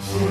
Since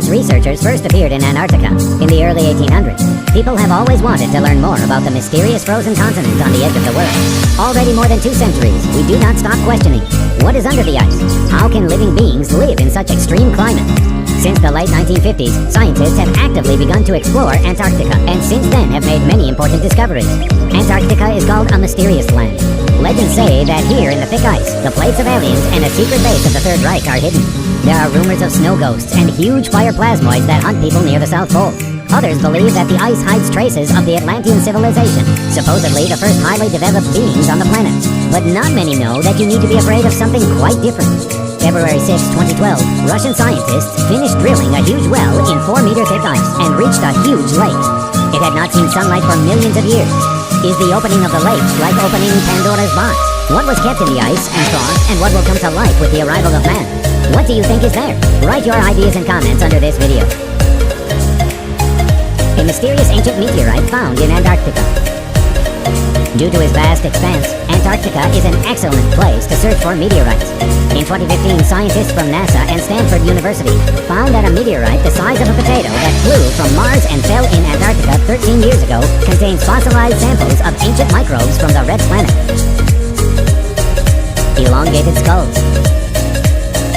researchers first appeared in Antarctica in the early 1800s, people have always wanted to learn more about the mysterious frozen continent on the edge of the world. Already more than 2 centuries, we do not stop questioning. What is under the ice? How can living beings live in such extreme climate? Since the late 1950s, scientists have actively begun to explore Antarctica, and since then have made many important discoveries. Antarctica is called a mysterious land. Legends say that here in the thick ice, the plates of aliens and a secret base of the Third Reich are hidden. There are rumors of snow ghosts and huge fire plasmoids that hunt people near the South Pole. Others believe that the ice hides traces of the Atlantean civilization, supposedly the first highly developed beings on the planet. But not many know that you need to be afraid of something quite different. February 6, 2012, Russian scientists finished drilling a huge well in 4-meter thick ice and reached a huge lake. It had not seen sunlight for millions of years. Is the opening of the lake like opening Pandora's box? What was kept in the ice and thawed, and what will come to life with the arrival of man? What do you think is there? Write your ideas and comments under this video. A mysterious ancient meteorite found in Antarctica. Due to its vast expanse, Antarctica is an excellent place to search for meteorites. In 2015, scientists from NASA and Stanford University found that a meteorite the size of a potato that flew from Mars and fell in Antarctica 13 years ago contains fossilized samples of ancient microbes from the red planet. Elongated skulls.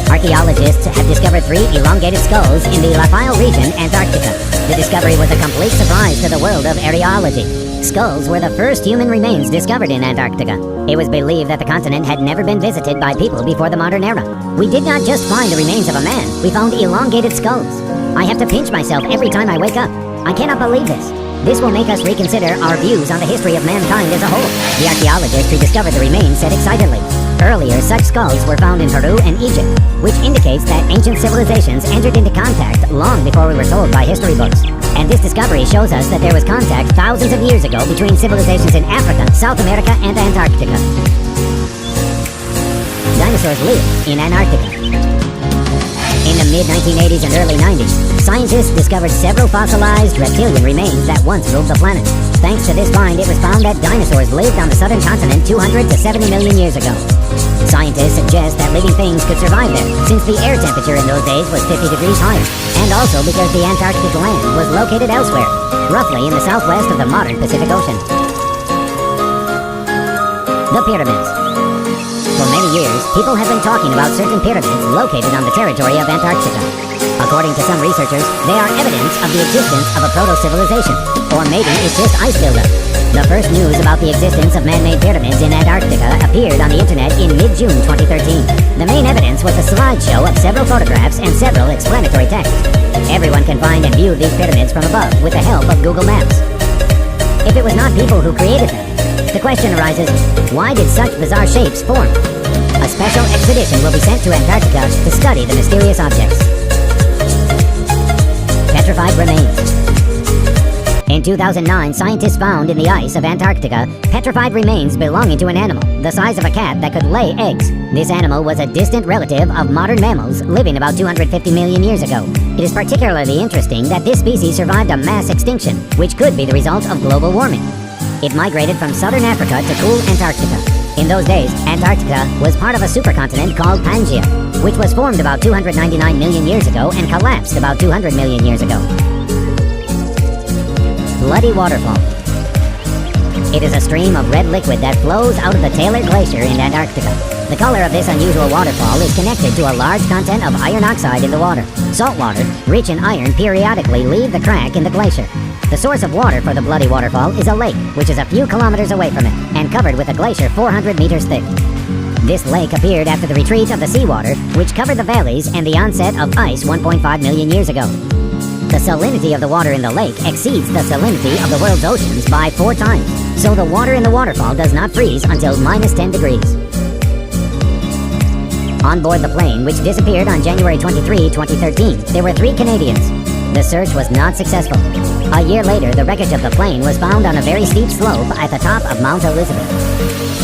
Archaeologists have discovered 3 elongated skulls in the Lafayette region, Antarctica. The discovery was a complete surprise to the world of areology. Skulls were the first human remains discovered in Antarctica. It was believed that the continent had never been visited by people before the modern era. We did not just find the remains of a man, we found elongated skulls. I have to pinch myself every time I wake up. I cannot believe this. This will make us reconsider our views on the history of mankind as a whole. The archaeologist who discovered the remains said excitedly. Earlier, such skulls were found in Peru and Egypt, which indicates that ancient civilizations entered into contact long before we were told by history books. And this discovery shows us that there was contact thousands of years ago between civilizations in Africa, South America, and Antarctica. Dinosaurs lived in Antarctica. In the mid-1980s and early 90s, scientists discovered several fossilized reptilian remains that once ruled the planet. Thanks to this find, it was found that dinosaurs lived on the southern continent 200 to 70 million years ago. Scientists suggest that living things could survive there, since the air temperature in those days was 50 degrees higher, and also because the Antarctic land was located elsewhere, roughly in the southwest of the modern Pacific Ocean. The pyramids. For many years, people have been talking about certain pyramids located on the territory of Antarctica. According to some researchers, they are evidence of the existence of a proto-civilization, or maybe it's just ice buildup. The first news about the existence of man-made pyramids in Antarctica appeared on the internet in mid-June 2013. The main evidence was a slideshow of several photographs and several explanatory texts. Everyone can find and view these pyramids from above with the help of Google Maps. If it was not people who created them, the question arises, why did such bizarre shapes form? A special expedition will be sent to Antarctica to study the mysterious objects. Petrified remains. In 2009, scientists found in the ice of Antarctica petrified remains belonging to an animal the size of a cat that could lay eggs. This animal was a distant relative of modern mammals living about 250 million years ago. It is particularly interesting that this species survived a mass extinction, which could be the result of global warming. It migrated from southern Africa to cool Antarctica. In those days, Antarctica was part of a supercontinent called Pangaea, which was formed about 299 million years ago and collapsed about 200 million years ago. Bloody Waterfall. It is a stream of red liquid that flows out of the Taylor Glacier in Antarctica. The color of this unusual waterfall is connected to a large content of iron oxide in the water. Salt water, rich in iron, periodically leave the crack in the glacier. The source of water for the Bloody Waterfall is a lake, which is a few kilometers away from it, and covered with a glacier 400 meters thick. This lake appeared after the retreat of the seawater, which covered the valleys and the onset of ice 1.5 million years ago. The salinity of the water in the lake exceeds the salinity of the world's oceans by 4 times, so the water in the waterfall does not freeze until minus 10 degrees. On board the plane, which disappeared on January 23, 2013, there were 3 Canadians. The search was not successful. A year later, the wreckage of the plane was found on a very steep slope at the top of Mount Elizabeth.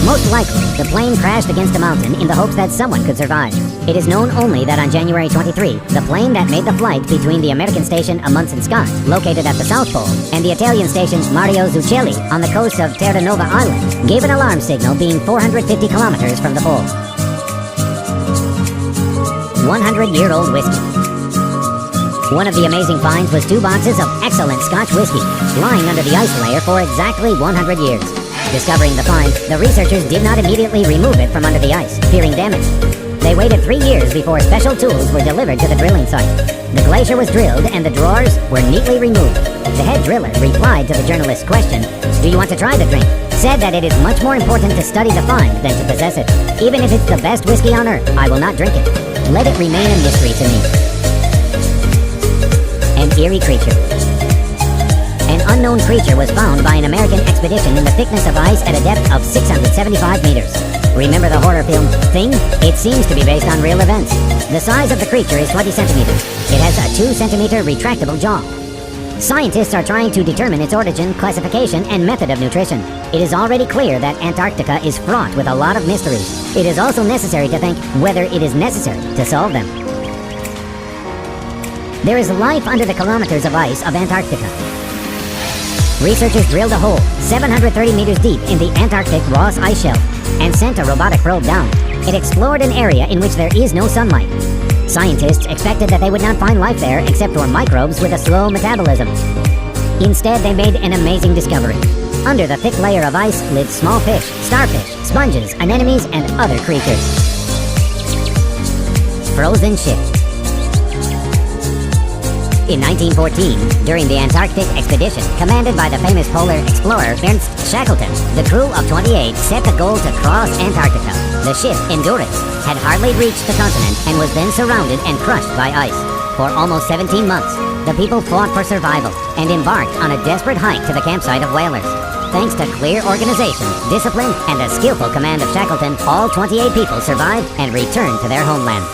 Most likely, the plane crashed against a mountain in the hopes that someone could survive. It is known only that on January 23, the plane that made the flight between the American station Amundsen Scott, located at the South Pole, and the Italian station Mario Zucchelli on the coast of Terranova Island, gave an alarm signal being 450 kilometers from the pole. 100-year-old whiskey. One of the amazing finds was 2 boxes of excellent Scotch whiskey, lying under the ice layer for exactly 100 years. Discovering the find, the researchers did not immediately remove it from under the ice, fearing damage. They waited 3 years before special tools were delivered to the drilling site. The glacier was drilled and the drawers were neatly removed. The head driller replied to the journalist's question, "Do you want to try the drink?" Said that it is much more important to study the find than to possess it. "Even if it's the best whiskey on earth, I will not drink it. Let it remain a mystery to me." An eerie creature. An unknown creature was found by an American expedition in the thickness of ice at a depth of 675 meters. Remember the horror film Thing? It seems to be based on real events. The size of the creature is 20 centimeters. It has a 2-centimeter retractable jaw. Scientists are trying to determine its origin, classification, and method of nutrition. It is already clear that Antarctica is fraught with a lot of mysteries. It is also necessary to think whether it is necessary to solve them. There is life under the kilometers of ice of Antarctica. Researchers drilled a hole 730 meters deep in the Antarctic Ross ice shelf and sent a robotic probe down. It explored an area in which there is no sunlight. Scientists expected that they would not find life there except for microbes with a slow metabolism. Instead, they made an amazing discovery. Under the thick layer of ice lived small fish, starfish, sponges, anemones, and other creatures. Frozen ship. In 1914, during the Antarctic expedition, commanded by the famous polar explorer Ernst Shackleton, the crew of 28 set the goal to cross Antarctica. The ship, Endurance, had hardly reached the continent and was then surrounded and crushed by ice. For almost 17 months, the people fought for survival and embarked on a desperate hike to the campsite of whalers. Thanks to clear organization, discipline, and the skillful command of Shackleton, all 28 people survived and returned to their homeland.